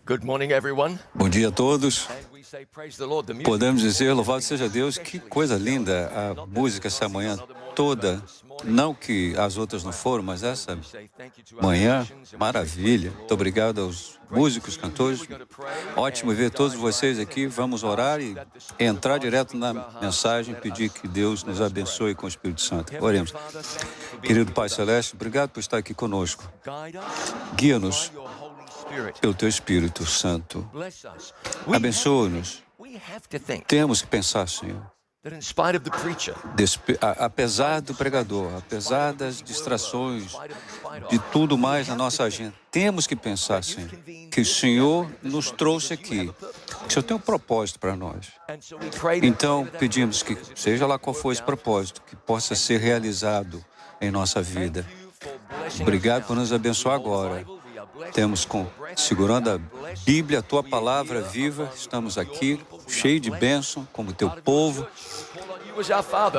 Good morning, everyone. Bom dia a todos. And we say praise the Lord. The music Podemos dizer, louvado seja Deus, que coisa linda a música essa manhã toda. Não que as outras não foram, mas essa manhã, maravilha. Muito obrigado aos músicos, cantores. Ótimo ver todos vocês aqui. Vamos orar e entrar direto na mensagem, pedir que Deus nos abençoe com o Espírito Santo. Oremos. Querido Pai Celeste, obrigado por estar aqui conosco. Guia-nos pelo Teu Espírito Santo. Abençoa-nos. Temos que pensar, Senhor, apesar do pregador, apesar das distrações, de tudo mais na nossa agenda, temos que pensar, Senhor, que o Senhor nos trouxe aqui, que o Senhor tem um propósito para nós. Então, pedimos que, seja lá qual for esse propósito, que possa ser realizado em nossa vida. Obrigado por nos abençoar agora. Temos segurando a Bíblia, a Tua Palavra viva, estamos aqui, cheios de bênção, como Teu povo.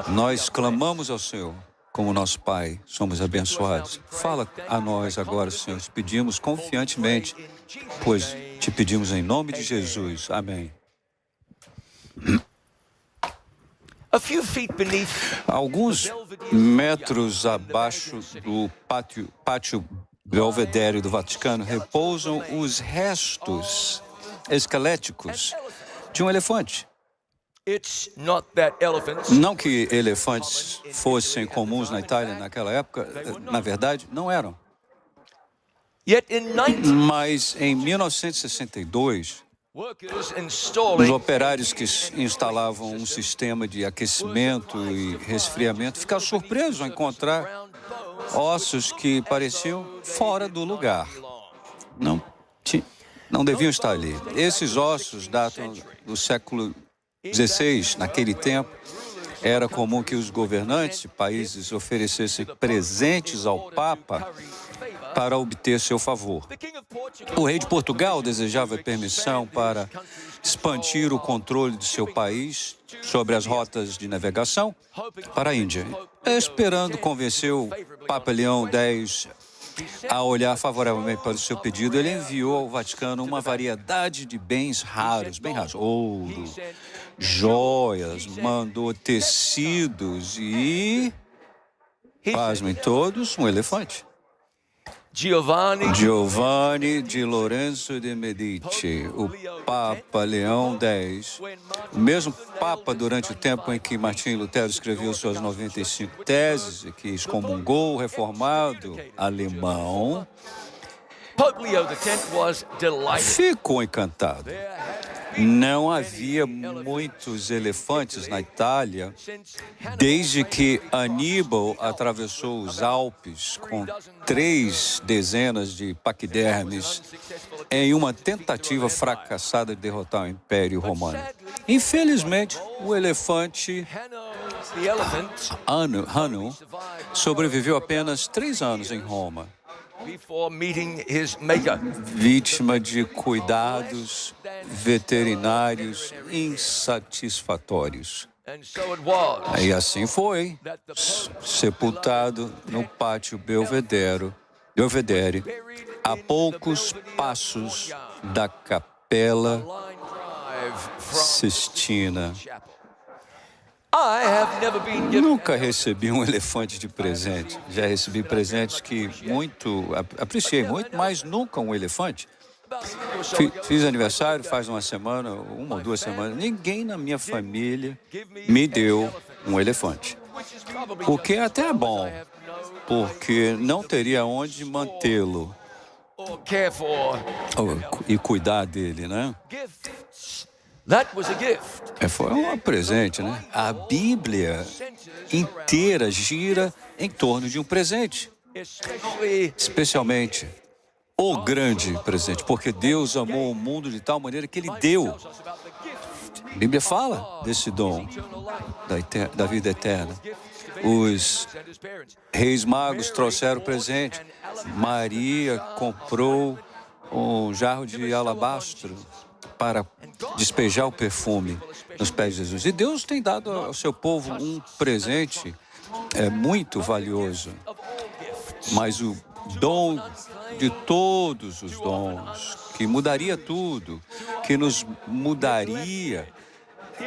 Nós clamamos ao Senhor como nosso Pai, somos abençoados. Fala a nós agora, Senhor, te pedimos confiantemente, pois te pedimos em nome de Jesus. Amém. Alguns metros abaixo do pátio Belvedere do Vaticano repousam os restos esqueléticos de um elefante. Não que elefantes fossem comuns na Itália naquela época, na verdade, não eram. Mas em 1962, os operários que instalavam um sistema de aquecimento e resfriamento ficaram surpresos ao encontrar ossos que pareciam fora do lugar. Não deviam estar ali. Esses ossos datam do século XVI. Naquele tempo, era comum que os governantes de países oferecessem presentes ao Papa para obter seu favor. O rei de Portugal desejava permissão para expandir o controle de seu país sobre as rotas de navegação para a Índia. Esperando convencer o Papa Leão X a olhar favoravelmente para o seu pedido, ele enviou ao Vaticano uma variedade de bens raros, bem raros, ouro, joias, mandou tecidos e, pasmem todos, um elefante. Giovanni di Lorenzo de Medici, o Papa Leão X, o mesmo Papa durante o tempo em que Martim Lutero escreveu suas 95 teses e que excomungou o reformado alemão, ficou encantado. Não havia muitos elefantes na Itália desde que Aníbal atravessou os Alpes com 3 dezenas de paquidermes em uma tentativa fracassada de derrotar o Império Romano. Infelizmente, o elefante Hanu sobreviveu apenas 3 anos em Roma, vítima de cuidados veterinários insatisfatórios. E assim foi, sepultado no pátio Belvedere, a poucos passos da Capela Sistina. Nunca recebi um elefante de presente. Já recebi presentes que apreciei muito, mas nunca um elefante. Fiz aniversário faz uma ou 2 semanas. Ninguém na minha família me deu um elefante. O que até é bom, porque não teria onde mantê-lo e cuidar dele, né? Foi um presente, né? A Bíblia inteira gira em torno de um presente. Especialmente o grande presente, porque Deus amou o mundo de tal maneira que Ele deu. A Bíblia fala desse dom da vida eterna. Os reis magos trouxeram o presente. Maria comprou um jarro de alabastro para despejar o perfume nos pés de Jesus. E Deus tem dado ao seu povo um presente muito valioso. Mas o dom de todos os dons, que mudaria tudo, que nos mudaria,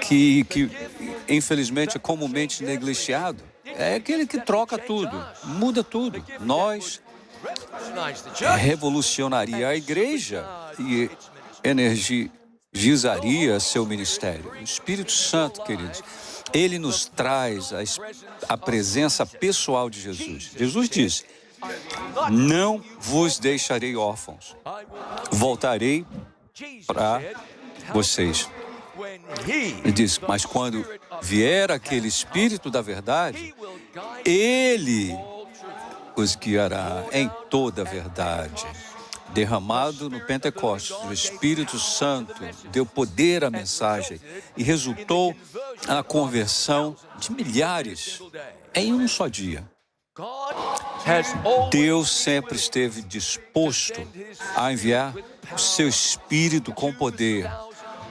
que infelizmente é comumente negligenciado. É aquele que troca tudo, muda tudo. Nós revolucionaria a igreja e energizaria seu ministério. O Espírito Santo, queridos, ele nos traz a presença pessoal de Jesus. Jesus disse: não vos deixarei órfãos, voltarei para vocês. Ele diz: mas quando vier aquele Espírito da verdade, ele os guiará em toda a verdade. Derramado no Pentecostes, o Espírito Santo deu poder à mensagem e resultou na conversão de milhares em um só dia. Deus sempre esteve disposto a enviar o seu Espírito com poder.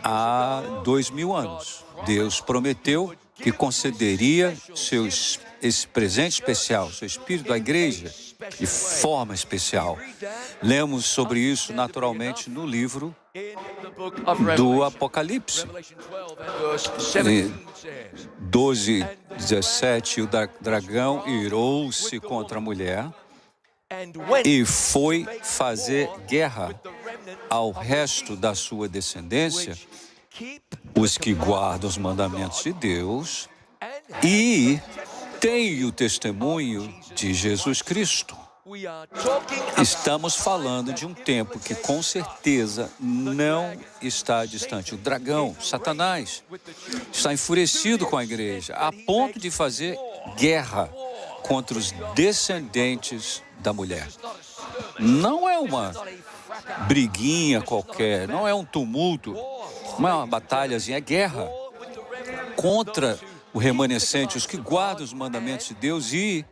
Há 2000 anos, Deus prometeu que concederia esse presente especial, seu Espírito à igreja, de forma especial. Lemos sobre isso naturalmente no livro do Apocalipse. 12:17, o dragão irou-se contra a mulher e foi fazer guerra ao resto da sua descendência, os que guardam os mandamentos de Deus e têm o testemunho de Jesus Cristo. Estamos falando de um tempo que com certeza não está distante. O dragão, Satanás, está enfurecido com a igreja, a ponto de fazer guerra contra os descendentes da mulher. Não é uma briguinha qualquer, não é um tumulto, não é uma batalhazinha, é guerra contra o remanescente, os que guardam os mandamentos de Deus e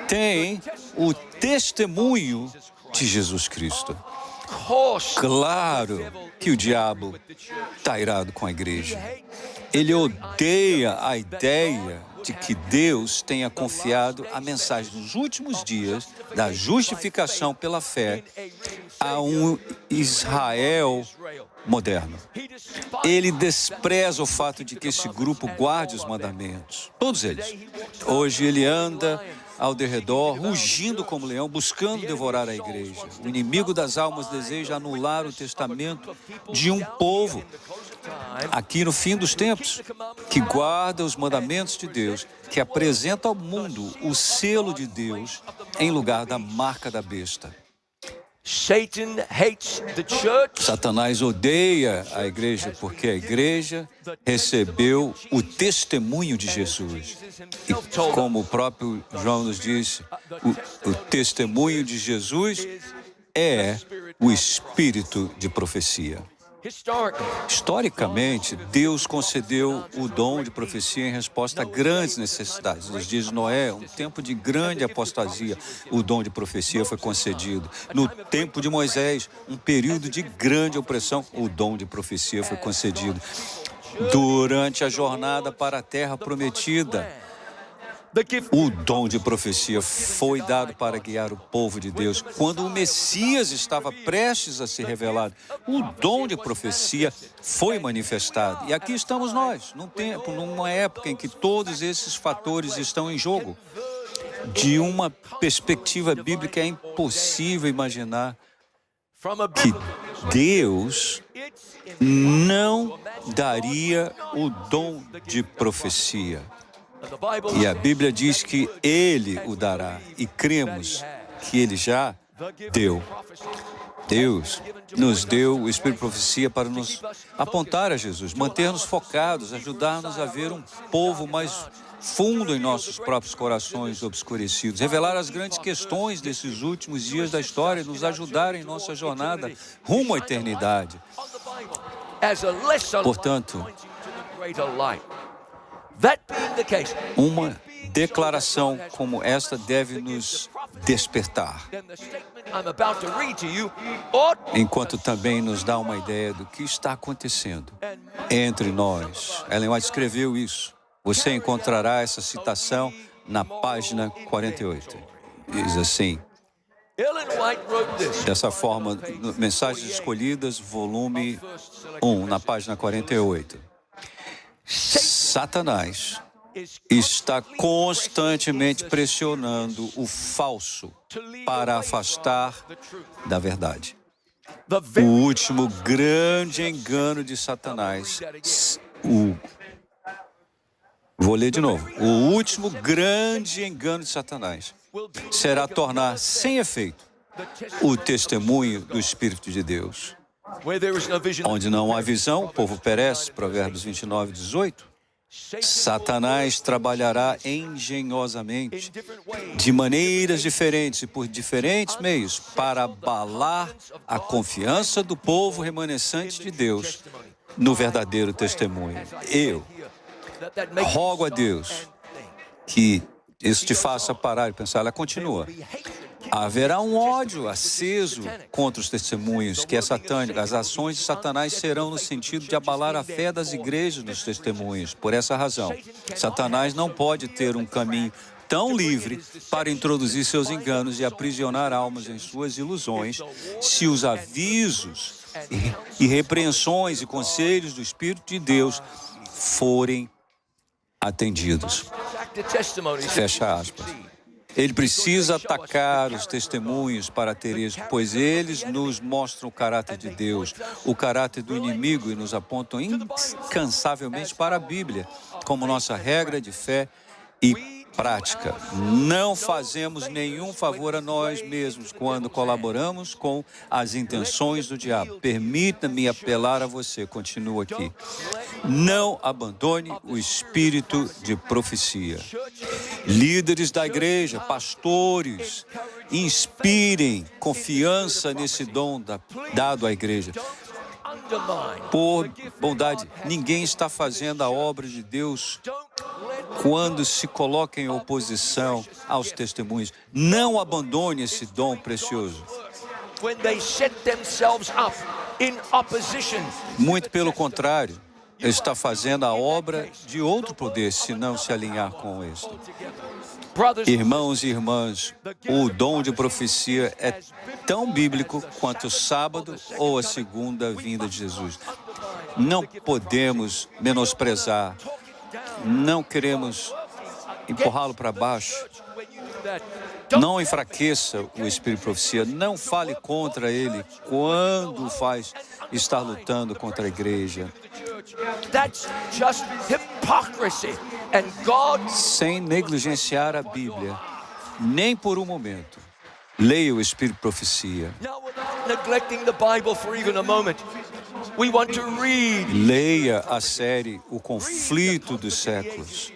tem o testemunho de Jesus Cristo. Claro que o diabo está irado com a igreja. Ele odeia a ideia de que Deus tenha confiado a mensagem dos últimos dias da justificação pela fé a um Israel moderno. Ele despreza o fato de que esse grupo guarde os mandamentos, todos eles. Hoje ele anda ao derredor, rugindo como leão, buscando devorar a igreja. O inimigo das almas deseja anular o testamento de um povo, aqui no fim dos tempos, que guarda os mandamentos de Deus, que apresenta ao mundo o selo de Deus em lugar da marca da besta. Satanás odeia a igreja porque a igreja recebeu o testemunho de Jesus. E como o próprio João nos disse, o testemunho de Jesus é o espírito de profecia. Historicamente, Deus concedeu o dom de profecia em resposta a grandes necessidades. Nos dias de Noé, um tempo de grande apostasia, o dom de profecia foi concedido. No tempo de Moisés, um período de grande opressão, o dom de profecia foi concedido. Durante a jornada para a terra prometida, o dom de profecia foi dado para guiar o povo de Deus. Quando o Messias estava prestes a ser revelado, o dom de profecia foi manifestado. E aqui estamos nós, num tempo, numa época em que todos esses fatores estão em jogo. De uma perspectiva bíblica, é impossível imaginar que Deus não daria o dom de profecia. E a Bíblia diz que Ele o dará, e cremos que Ele já deu. Deus nos deu o Espírito de profecia para nos apontar a Jesus, manter-nos focados, ajudar-nos a ver um povo mais fundo em nossos próprios corações obscurecidos, revelar as grandes questões desses últimos dias da história e nos ajudar em nossa jornada rumo à eternidade. Portanto, uma declaração como esta deve nos despertar, enquanto também nos dá uma ideia do que está acontecendo entre nós. Ellen White escreveu isso. Você encontrará essa citação na página 48. diz assim, Ellen White wrote this. dessa forma, no Mensagens Escolhidas, volume 1, na página 48. Satanás está constantemente pressionando o falso para afastar da verdade. O último grande engano de Satanás, vou ler de novo. O último grande engano de Satanás será tornar sem efeito o testemunho do Espírito de Deus. Onde não há visão, o povo perece, Provérbios 29, 18. Satanás trabalhará engenhosamente, de maneiras diferentes e por diferentes meios, para abalar a confiança do povo remanescente de Deus no verdadeiro testemunho. Eu rogo a Deus que isso te faça parar e pensar. Ela continua. Haverá um ódio aceso contra os testemunhos, que é satânico. As ações de Satanás serão no sentido de abalar a fé das igrejas nos testemunhos. Por essa razão, Satanás não pode ter um caminho tão livre para introduzir seus enganos e aprisionar almas em suas ilusões, se os avisos e repreensões e conselhos do Espírito de Deus forem atendidos. Fecha aspas. Ele precisa atacar os testemunhos para ter êxito, pois eles nos mostram o caráter de Deus, o caráter do inimigo e nos apontam incansavelmente para a Bíblia, como nossa regra de fé e prática. Não fazemos nenhum favor a nós mesmos quando colaboramos com as intenções do diabo. Permita-me apelar a você, continua aqui. Não abandone o espírito de profecia. Líderes da igreja, pastores, inspirem confiança nesse dom dado à igreja. Por bondade, ninguém está fazendo a obra de Deus quando se coloca em oposição aos testemunhos. Não abandone esse dom precioso. Muito pelo contrário, está fazendo a obra de outro poder se não se alinhar com isso. Irmãos e irmãs, o dom de profecia é tão bíblico quanto o sábado ou a segunda vinda de Jesus. Não podemos menosprezar, não queremos empurrá-lo para baixo. Não enfraqueça o espírito de profecia, não fale contra ele quando o faz estar lutando contra a igreja. Sem negligenciar a Bíblia, nem por um momento. Leia o espírito de profecia. Leia a série O Conflito dos Séculos.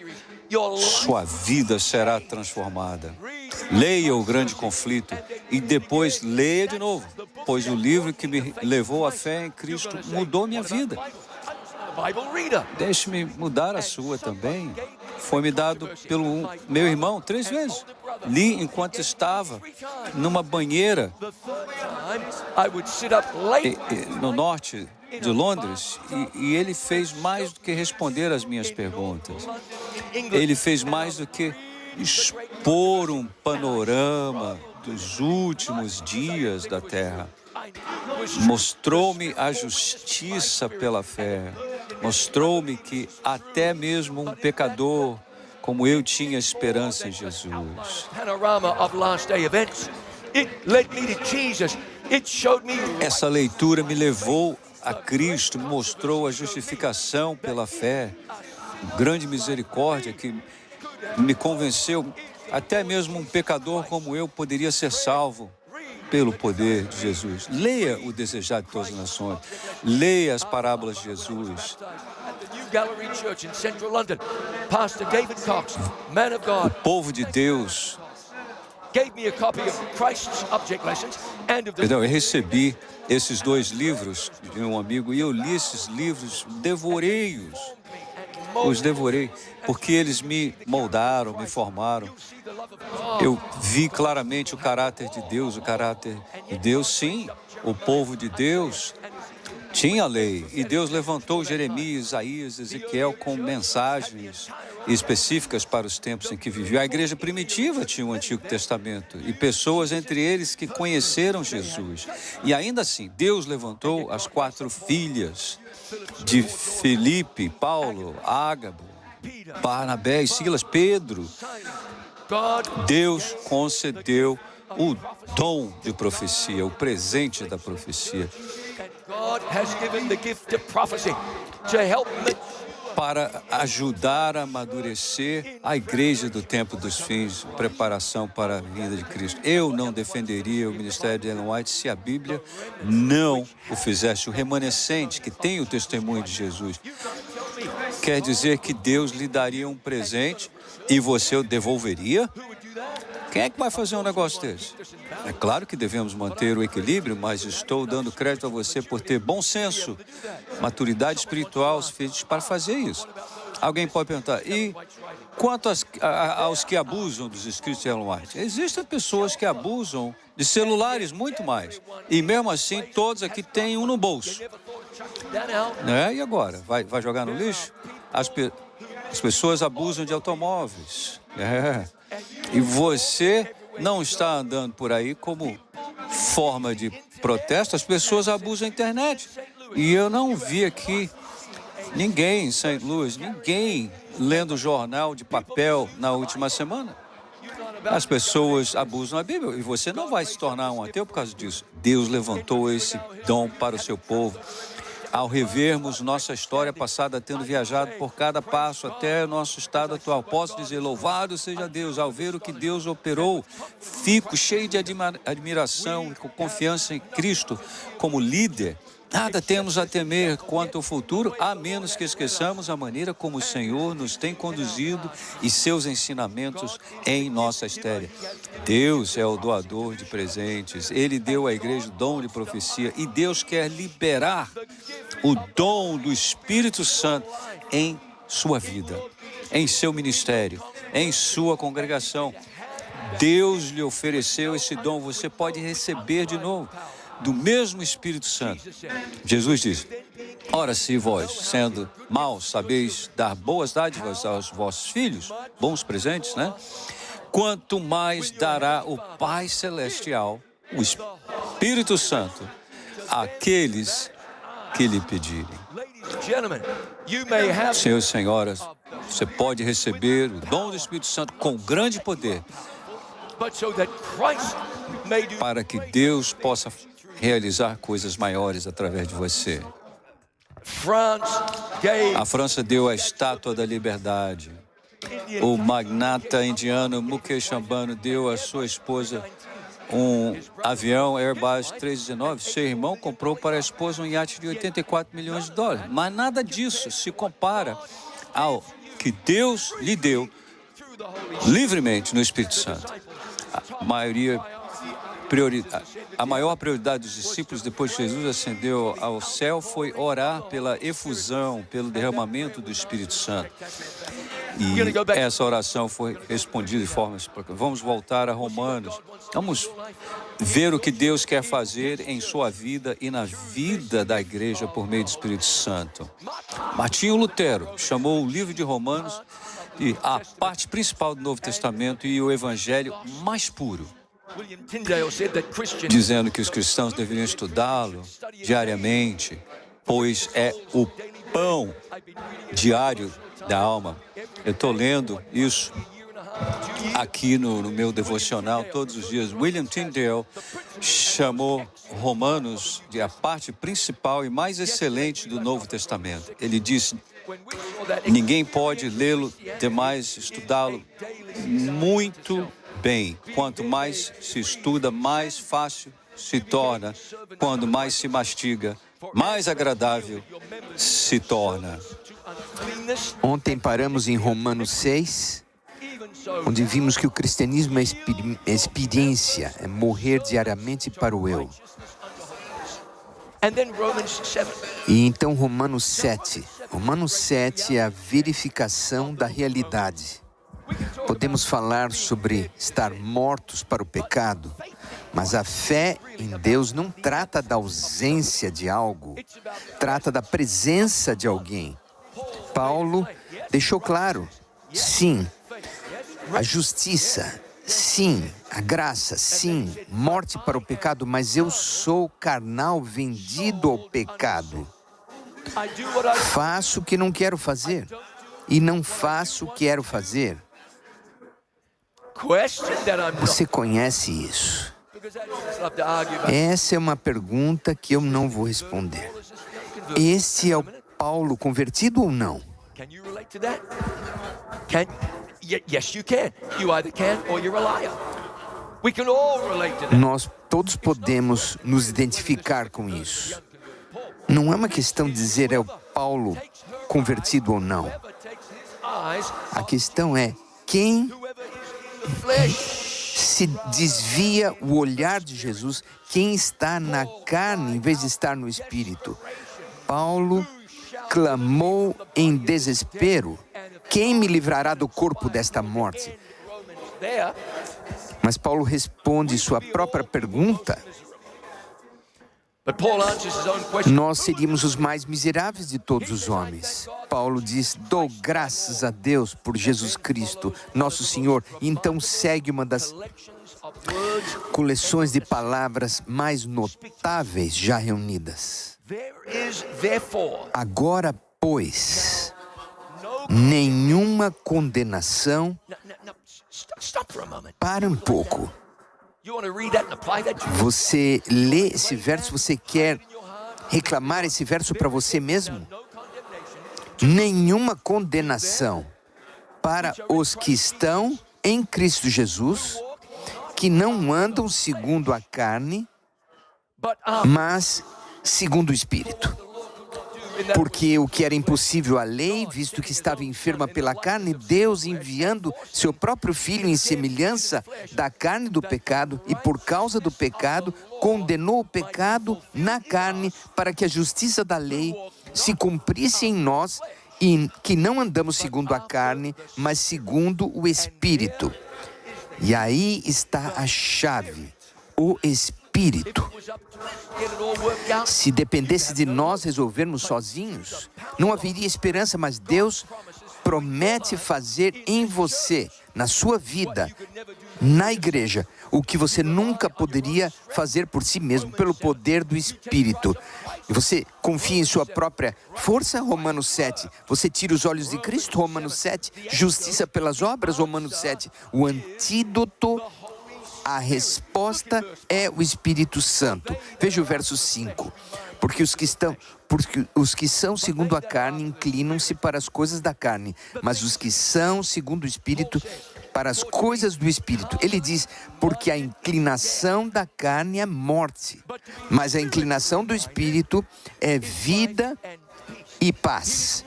Sua vida será transformada. Leia o grande conflito e depois leia de novo, pois o livro que me levou à fé em Cristo mudou minha vida. Deixe-me mudar a sua também. Foi-me dado pelo meu irmão 3 vezes. Li enquanto estava numa banheira no norte de Londres e ele fez mais do que responder às minhas perguntas. Ele fez mais do que expor um panorama dos últimos dias da Terra. Mostrou-me a justiça pela fé. Mostrou-me que até mesmo um pecador como eu tinha esperança em Jesus. Essa leitura me levou a Cristo, me mostrou a justificação pela fé, grande misericórdia que me convenceu, até mesmo um pecador como eu poderia ser salvo pelo poder de Jesus. Leia o Desejado de Todas as Nações, leia as parábolas de Jesus. O povo de Deus, eu recebi esses 2 livros de um amigo e eu li esses livros, os devorei, porque eles me moldaram, me formaram. Eu vi claramente o caráter de Deus, sim, o povo de Deus. tinha lei, e Deus levantou Jeremias, Isaías, Ezequiel com mensagens específicas para os tempos em que vivia. A igreja primitiva tinha o Antigo Testamento e pessoas entre eles que conheceram Jesus. E ainda assim, Deus levantou as 4 filhas de Filipe, Paulo, Ágabo, Barnabé e Silas, Pedro. Deus concedeu o dom de profecia, o presente da profecia, para ajudar a amadurecer a igreja do tempo dos fins, preparação para a vinda de Cristo. Eu não defenderia o ministério de Ellen White se a Bíblia não o fizesse. O remanescente, que tem o testemunho de Jesus, quer dizer que Deus lhe daria um presente e você o devolveria? Quem é que vai fazer um negócio desse? É claro que devemos manter o equilíbrio, mas estou dando crédito a você por ter bom senso, maturidade espiritual suficiente para fazer isso. Alguém pode perguntar, e quanto aos que abusam dos escritos de Ellen White? Existem pessoas que abusam de celulares muito mais. E mesmo assim, todos aqui têm um no bolso. E agora? Vai jogar no lixo? As pessoas abusam de automóveis. E você não está andando por aí como forma de protesto. As pessoas abusam da internet. E eu não vi aqui ninguém em St. Louis, ninguém lendo jornal de papel na última semana. As pessoas abusam da Bíblia e você não vai se tornar um ateu por causa disso. Deus levantou esse dom para o seu povo. Ao revermos nossa história passada, tendo viajado por cada passo até o nosso estado atual, posso dizer, louvado seja Deus, ao ver o que Deus operou, fico cheio de admiração e com confiança em Cristo como líder. Nada temos a temer quanto ao futuro, a menos que esqueçamos a maneira como o Senhor nos tem conduzido e seus ensinamentos em nossa história. Deus é o doador de presentes. Ele deu à igreja o dom de profecia e Deus quer liberar o dom do Espírito Santo em sua vida, em seu ministério, em sua congregação. Deus lhe ofereceu esse dom, você pode receber de novo do mesmo Espírito Santo. Jesus diz, ora, se vós, sendo maus, sabeis dar boas dádivas aos vossos filhos, bons presentes, quanto mais dará o Pai Celestial, o Espírito Santo, àqueles que lhe pedirem. Senhores e senhoras, você pode receber o dom do Espírito Santo com grande poder, para que Deus possa realizar coisas maiores através de você. A França deu a Estátua da Liberdade. O magnata indiano Mukesh Ambani deu à sua esposa um avião Airbus 319. Seu irmão comprou para a esposa um iate de 84 milhões de dólares. Mas nada disso se compara ao que Deus lhe deu livremente no Espírito Santo. A maior prioridade dos discípulos depois que Jesus ascendeu ao céu foi orar pela efusão, pelo derramamento do Espírito Santo. E essa oração foi respondida de forma... Vamos voltar a Romanos. Vamos ver o que Deus quer fazer em sua vida e na vida da igreja por meio do Espírito Santo. Martinho Lutero chamou o livro de Romanos de a parte principal do Novo Testamento e o evangelho mais puro, dizendo que os cristãos deveriam estudá-lo diariamente, pois é o pão diário da alma. Eu estou lendo isso aqui no meu devocional todos os dias. William Tyndale chamou Romanos de a parte principal e mais excelente do Novo Testamento. Ele disse, ninguém pode lê-lo demais, estudá-lo muito bem. Quanto mais se estuda, mais fácil se torna. Quando mais se mastiga, mais agradável se torna. Ontem paramos em Romanos 6, onde vimos que o cristianismo é experiência, é morrer diariamente para o eu. E então Romanos 7. Romanos 7 é a verificação da realidade. Podemos falar sobre estar mortos para o pecado, Mas a fé em Deus não trata da ausência de algo, trata da presença de alguém. Paulo deixou claro, sim, a justiça, sim, a graça, sim, morte para o pecado, mas eu sou carnal, vendido ao pecado. Faço o que não quero fazer e não faço o que quero fazer. Você conhece isso? Essa é uma pergunta que eu não vou responder. Este é o Paulo convertido ou não? Can you relate to that? Yes, you can. You either can or you're a liar. We can all relate to that. Nós todos podemos nos identificar com isso. Não é uma questão de dizer é o Paulo convertido ou não. A questão é quem se desvia o olhar de Jesus, quem está na carne em vez de estar no Espírito. Paulo clamou em desespero: quem me livrará do corpo desta morte? Mas Paulo responde sua própria pergunta. Nós seríamos os mais miseráveis de todos os homens. Paulo diz: dou graças a Deus por Jesus Cristo, nosso Senhor. E então segue uma das coleções de palavras mais notáveis já reunidas. Agora, pois, nenhuma condenação. Para um pouco. Você lê esse verso, você quer reclamar esse verso para você mesmo? Nenhuma condenação para os que estão em Cristo Jesus, que não andam segundo a carne, mas segundo o Espírito. Porque o que era impossível à lei, visto que estava enferma pela carne, Deus, enviando seu próprio Filho em semelhança da carne do pecado, e por causa do pecado, condenou o pecado na carne, para que a justiça da lei se cumprisse em nós, e que não andamos segundo a carne, mas segundo o Espírito. E aí está a chave, o Espírito. Se dependesse de nós resolvermos sozinhos, não haveria esperança, mas Deus promete fazer em você, na sua vida, na igreja, o que você nunca poderia fazer por si mesmo, pelo poder do Espírito. Você confia em sua própria força, Romanos 7. Você tira os olhos de Cristo, Romanos 7. Justiça pelas obras, Romanos 7. O antídoto, a resposta é o Espírito Santo. Veja o verso 5. Porque os que são segundo a carne inclinam-se para as coisas da carne, mas os que são segundo o Espírito, para as coisas do Espírito. Ele diz, porque a inclinação da carne é morte, mas a inclinação do Espírito é vida e paz.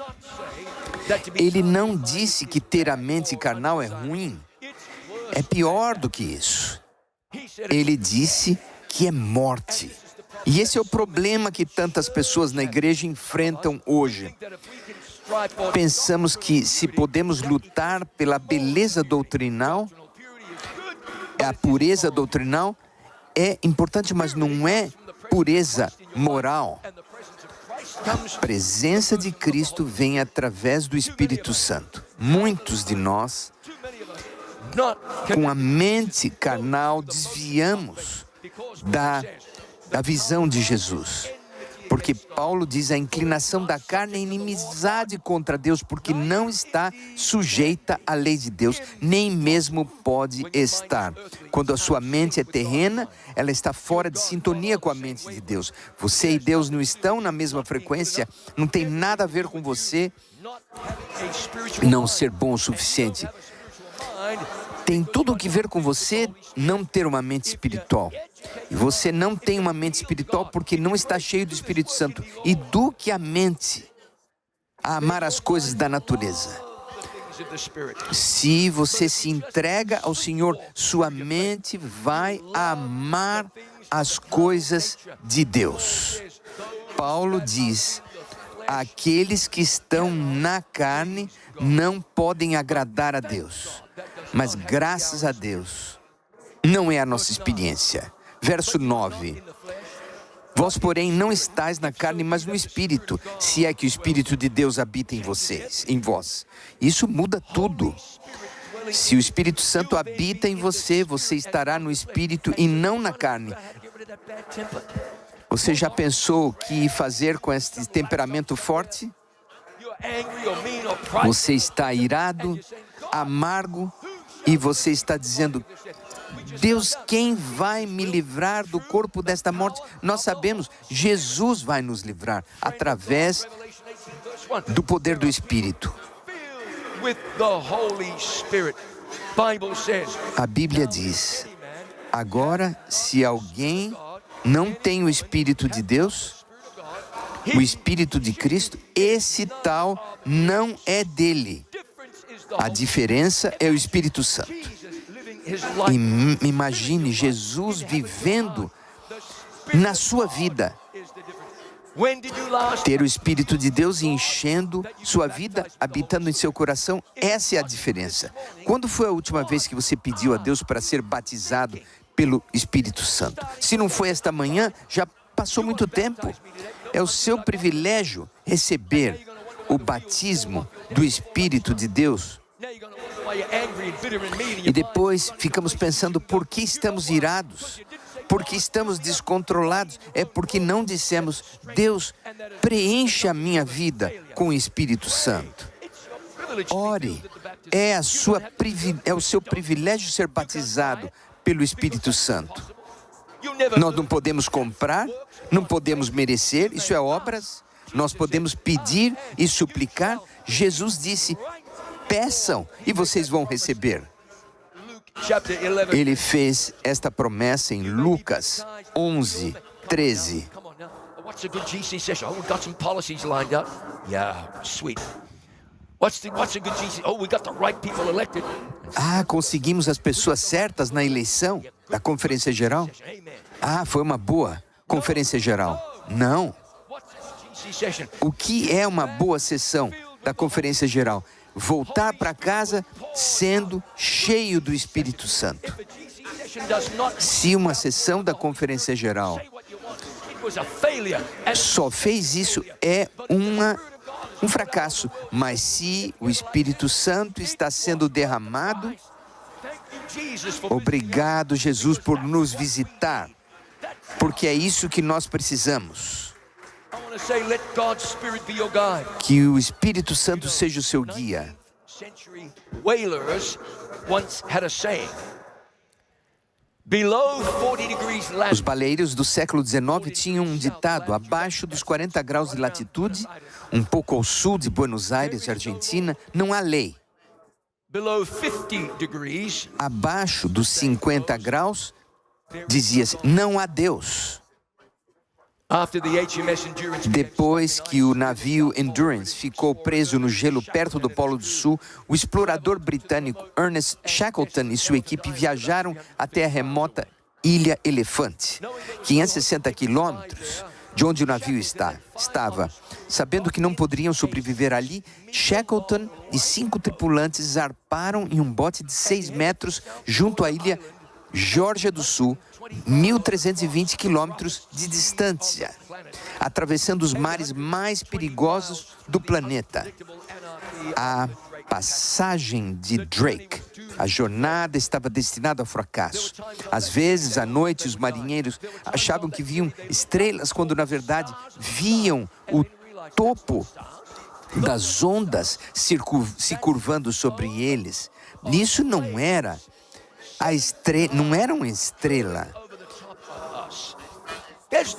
Ele não disse que ter a mente carnal é ruim. É pior do que isso. Ele disse que é morte. E esse é o problema que tantas pessoas na igreja enfrentam hoje. Pensamos que se podemos lutar pela beleza doutrinal, a pureza doutrinal é importante, mas não é pureza moral. A presença de Cristo vem através do Espírito Santo. Muitos de nós, com a mente carnal, desviamos da visão de Jesus. Porque Paulo diz, a inclinação da carne é inimizade contra Deus, porque não está sujeita à lei de Deus, nem mesmo pode estar. Quando a sua mente é terrena, ela está fora de sintonia com a mente de Deus. Você e Deus não estão na mesma frequência, não tem nada a ver com você não ser bom o suficiente. Tem tudo o que ver com você não ter uma mente espiritual. E você não tem uma mente espiritual porque não está cheio do Espírito Santo. Eduque a mente a amar as coisas da natureza. Se você se entrega ao Senhor, sua mente vai amar as coisas de Deus. Paulo diz, aqueles que estão na carne não podem agradar a Deus. Mas graças a Deus, não é a nossa experiência. Verso 9. Vós, porém, não estáis na carne, mas no Espírito, se é que o Espírito de Deus habita em vocês, em vós. Isso muda tudo. Se o Espírito Santo habita em você, você estará no Espírito e não na carne. Você já pensou o que fazer com esse temperamento forte? Você está irado, amargo, e você está dizendo: Deus, quem vai me livrar do corpo desta morte? Nós sabemos, Jesus vai nos livrar através do poder do Espírito. A Bíblia diz: agora, se alguém não tem o Espírito de Deus, o Espírito de Cristo, esse tal não é dele. A diferença é o Espírito Santo. Imagine Jesus vivendo na sua vida. Ter o Espírito de Deus enchendo sua vida, habitando em seu coração, essa é a diferença. Quando foi a última vez que você pediu a Deus para ser batizado pelo Espírito Santo? Se não foi esta manhã, já passou muito tempo. É o seu privilégio receber o batismo do Espírito de Deus. E depois ficamos pensando: por que estamos irados? Por que estamos descontrolados? É porque não dissemos: Deus, preencha a minha vida com o Espírito Santo. Ore, é o seu privilégio ser batizado pelo Espírito Santo. Nós não podemos comprar, não podemos merecer, isso é obras. Nós podemos pedir e suplicar. Jesus disse: peçam e vocês vão receber. Ele fez esta promessa em Lucas 11, 13. Conseguimos as pessoas certas na eleição da Conferência Geral? Foi uma boa Conferência Geral. Não. O que é uma boa sessão da Conferência Geral? Voltar para casa sendo cheio do Espírito Santo. Se uma sessão da Conferência Geral só fez isso, é um fracasso. Mas se o Espírito Santo está sendo derramado, obrigado, Jesus, por nos visitar, porque é isso que nós precisamos. Que o Espírito Santo seja o seu guia. Os baleiros do século XIX tinham um ditado: abaixo dos 40 graus de latitude, um pouco ao sul de Buenos Aires, Argentina, não há lei. Abaixo dos 50 graus, dizia-se, não há Deus. Depois que o navio Endurance ficou preso no gelo perto do Polo do Sul, o explorador britânico Ernest Shackleton e sua equipe viajaram até a remota Ilha Elefante, 560 quilômetros de onde o navio estava. Sabendo que não poderiam sobreviver ali, Shackleton e 5 tripulantes zarparam em um bote de 6 metros junto à ilha Geórgia do Sul, 1.320 quilômetros de distância, atravessando os mares mais perigosos do planeta. A passagem de Drake. A jornada estava destinada ao fracasso. Às vezes, à noite, os marinheiros achavam que viam estrelas, quando, na verdade, viam o topo das ondas se curvando sobre eles. Isso não era não era uma estrela.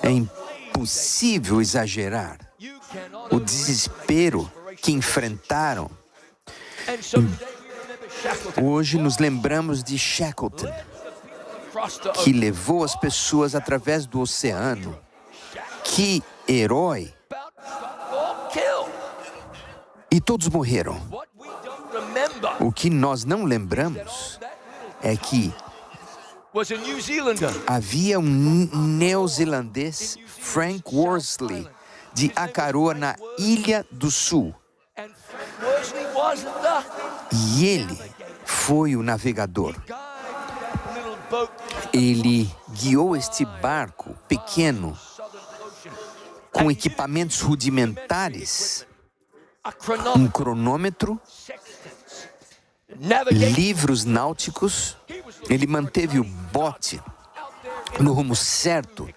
É impossível exagerar o desespero que enfrentaram. Hoje nos lembramos de Shackleton, que levou as pessoas através do oceano. Que herói! E todos morreram. O que nós não lembramos é que havia um neozelandês, Frank Worsley, de Akaroa, na Ilha do Sul. E ele foi o navegador. Ele guiou este barco pequeno com equipamentos rudimentares, um cronômetro, livros náuticos. Ele manteve o bote no rumo certo,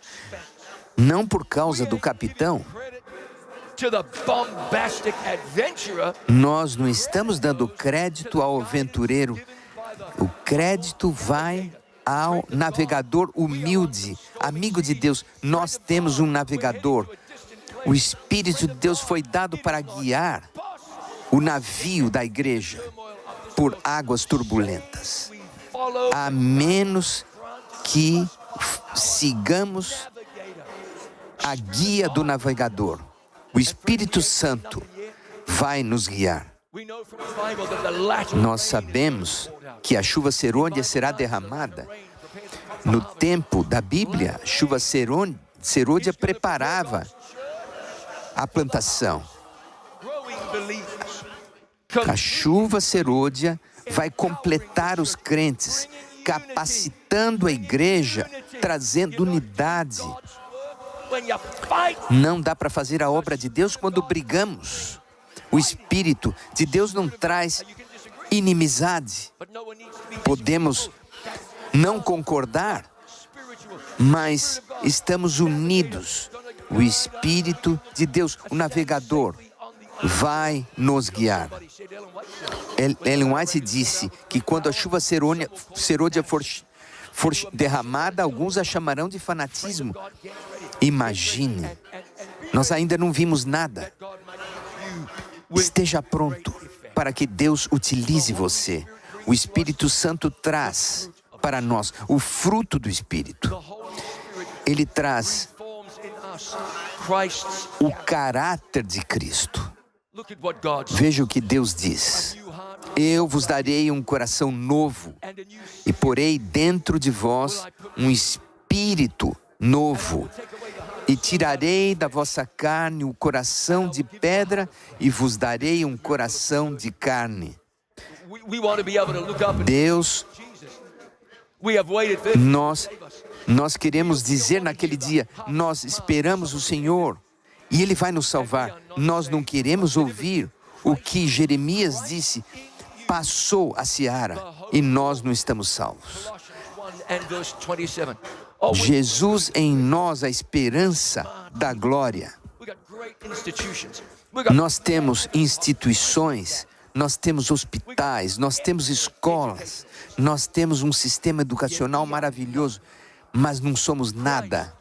não por causa do capitão. Nós não estamos dando crédito ao aventureiro. O crédito vai ao navegador humilde, amigo de Deus. Nós temos um navegador. O Espírito de Deus foi dado para guiar o navio da igreja por águas turbulentas. A menos que sigamos a guia do navegador, o Espírito Santo vai nos guiar. Nós sabemos que a chuva serôdia será derramada. No tempo da Bíblia, a chuva serôdia preparava a plantação. A chuva serôdia vai completar os crentes, capacitando a igreja, trazendo unidade. Não dá para fazer a obra de Deus quando brigamos. O Espírito de Deus não traz inimizade. Podemos não concordar, mas estamos unidos. O Espírito de Deus, o navegador, vai nos guiar. Ellen White disse que quando a chuva serôdia for derramada, alguns a chamarão de fanatismo. Imagine, nós ainda não vimos nada. Esteja pronto para que Deus utilize você. O Espírito Santo traz para nós o fruto do Espírito. Ele traz o caráter de Cristo. Veja o que Deus diz. Eu vos darei um coração novo e porei dentro de vós um espírito novo. E tirarei da vossa carne o coração de pedra e vos darei um coração de carne. Deus, nós queremos dizer naquele dia, nós esperamos o Senhor e Ele vai nos salvar. Nós não queremos ouvir o que Jeremias disse, passou a seara e nós não estamos salvos. Jesus em nós, a esperança da glória. Nós temos instituições, nós temos hospitais, nós temos escolas, nós temos um sistema educacional maravilhoso, mas não somos nada.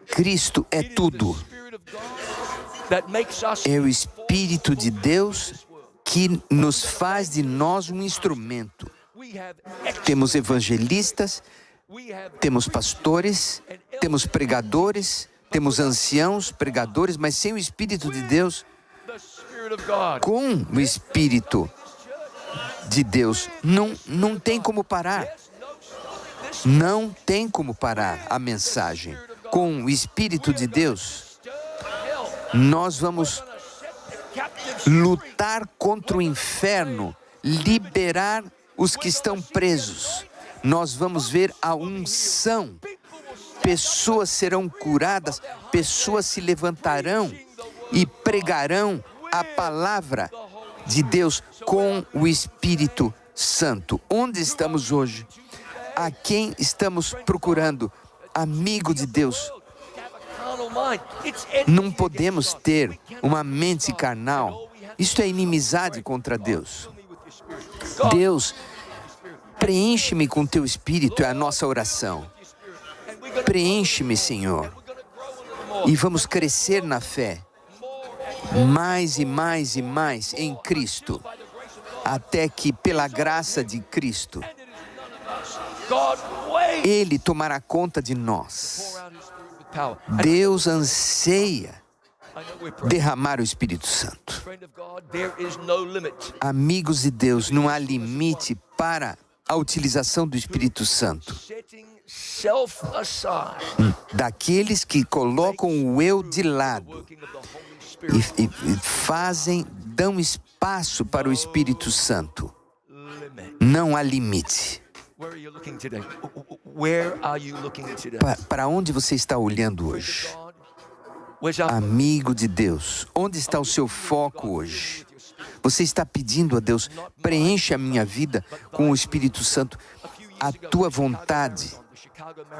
Cristo é tudo. É o Espírito de Deus que nos faz de nós um instrumento. Temos evangelistas, temos pastores, temos pregadores, temos anciãos, pregadores, mas sem o Espírito de Deus, com o Espírito de Deus, não tem como parar. Não tem como parar a mensagem. Com o Espírito de Deus, nós vamos lutar contra o inferno, liberar os que estão presos. Nós vamos ver a unção. Pessoas serão curadas, pessoas se levantarão e pregarão a palavra de Deus com o Espírito Santo. Onde estamos hoje? A quem estamos procurando? Amigo de Deus. Não podemos ter uma mente carnal. Isto é inimizade contra Deus. Deus, preenche-me com teu Espírito, é a nossa oração. Preenche-me, Senhor. E vamos crescer na fé. Mais e mais e mais em Cristo. Até que, pela graça de Cristo, Ele tomará conta de nós. Deus anseia derramar o Espírito Santo. Amigos de Deus, não há limite para a utilização do Espírito Santo. Daqueles que colocam o eu de lado e dão espaço para o Espírito Santo. Não há limite. Where are you looking today? Where are you looking today? Para onde você está olhando hoje? Where's our Amigo de Deus, onde está o seu foco hoje? Você está pedindo a Deus, preencha a minha vida com o Espírito Santo, a tua vontade,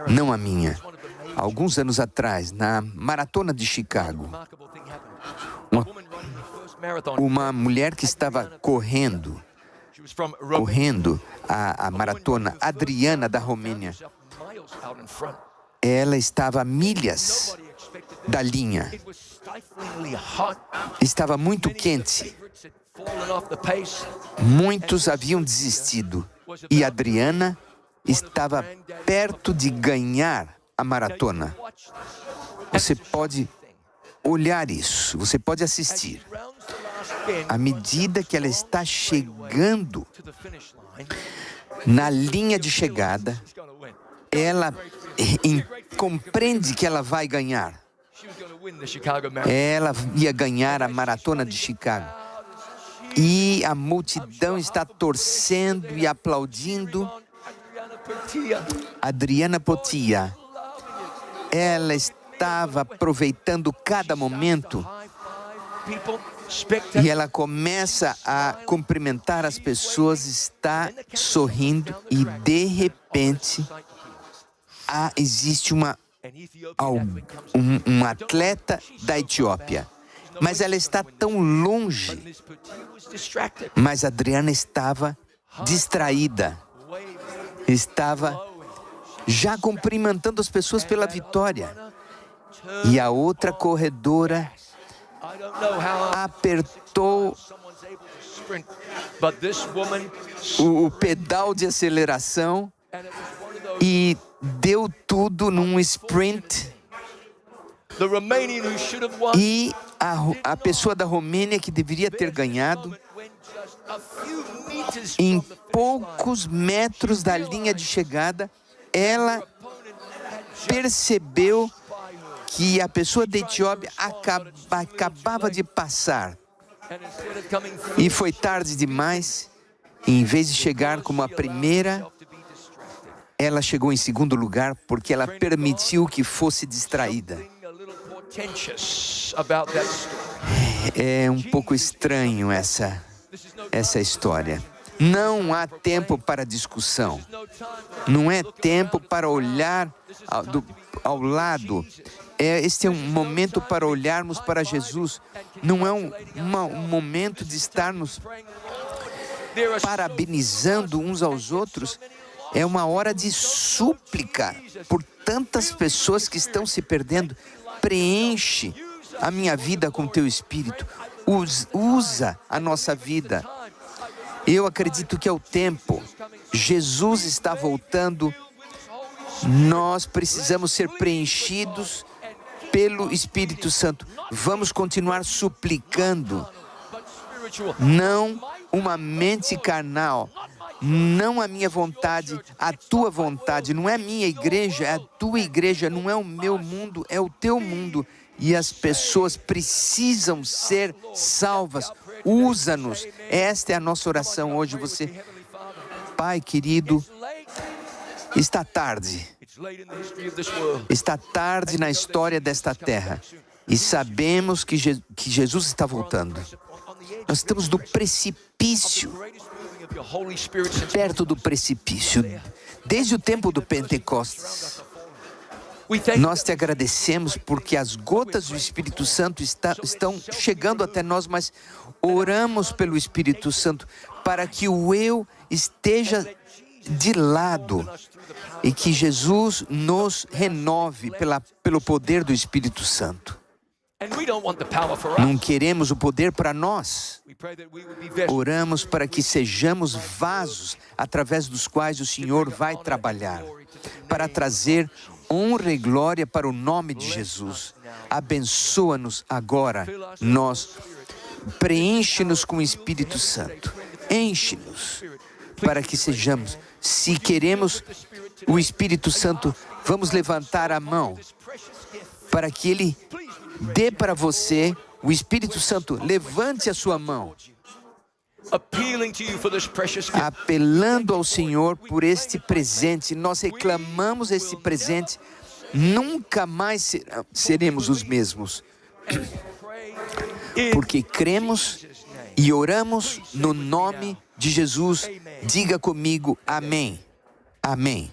não a minha. Alguns anos atrás, na Maratona de Chicago, uma mulher que estava correndo a maratona, Adriana, da Romênia, ela estava a milhas da linha. Estava muito quente. Muitos haviam desistido. E Adriana estava perto de ganhar a maratona. Você pode olhar isso, você pode assistir. À medida que ela está chegando na linha de chegada, ela compreende que ela vai ganhar. Ela ia ganhar a maratona de Chicago. E a multidão está torcendo e aplaudindo. Adriana Potia, ela estava aproveitando cada momento. E ela começa a cumprimentar as pessoas, está sorrindo e, de repente, existe um atleta da Etiópia. Mas ela está tão longe. Mas a Adriana estava distraída. Estava já cumprimentando as pessoas pela vitória. E a outra corredora apertou o pedal de aceleração e deu tudo num sprint. E a pessoa da Romênia que deveria ter ganhado, em poucos metros da linha de chegada, ela percebeu que a pessoa da Etiópia acabava de passar. E foi tarde demais. E em vez de chegar como a primeira, ela chegou em segundo lugar porque ela permitiu que fosse distraída. É um pouco estranho essa história. Não há tempo para discussão. Não é tempo para olhar ao lado. Este é um momento para olharmos para Jesus. Não é um momento de estarmos parabenizando uns aos outros. É uma hora de súplica por tantas pessoas que estão se perdendo. Preenche a minha vida com teu Espírito. Usa a nossa vida. Eu acredito que é o tempo. Jesus está voltando. Nós precisamos ser preenchidos pelo Espírito Santo. Vamos continuar suplicando. Não uma mente carnal. Não a minha vontade, a tua vontade. Não é a minha igreja, é a tua igreja. Não é o meu mundo, é o teu mundo. E as pessoas precisam ser salvas. Usa-nos. Esta é a nossa oração hoje. Pai querido, está tarde. Está tarde na história desta terra. E sabemos que Jesus está voltando. Nós estamos no precipício. Perto do precipício. Desde o tempo do Pentecostes. Nós te agradecemos porque as gotas do Espírito Santo estão chegando até nós, mas oramos pelo Espírito Santo para que o eu esteja de lado e que Jesus nos renove pelo poder do Espírito Santo. Não queremos o poder para nós. Oramos para que sejamos vasos através dos quais o Senhor vai trabalhar, para trazer honra e glória para o nome de Jesus. Abençoa-nos agora, preenche-nos com o Espírito Santo. Enche-nos para que sejamos. Se queremos o Espírito Santo, vamos levantar a mão para que Ele dê para você o Espírito Santo. Levante a sua mão. appealing to you for this precious gift. apelando ao Senhor por este presente. Nós reclamamos este presente, nunca mais seremos os mesmos, porque cremos e oramos no nome de Jesus. Diga comigo, amém. Amém.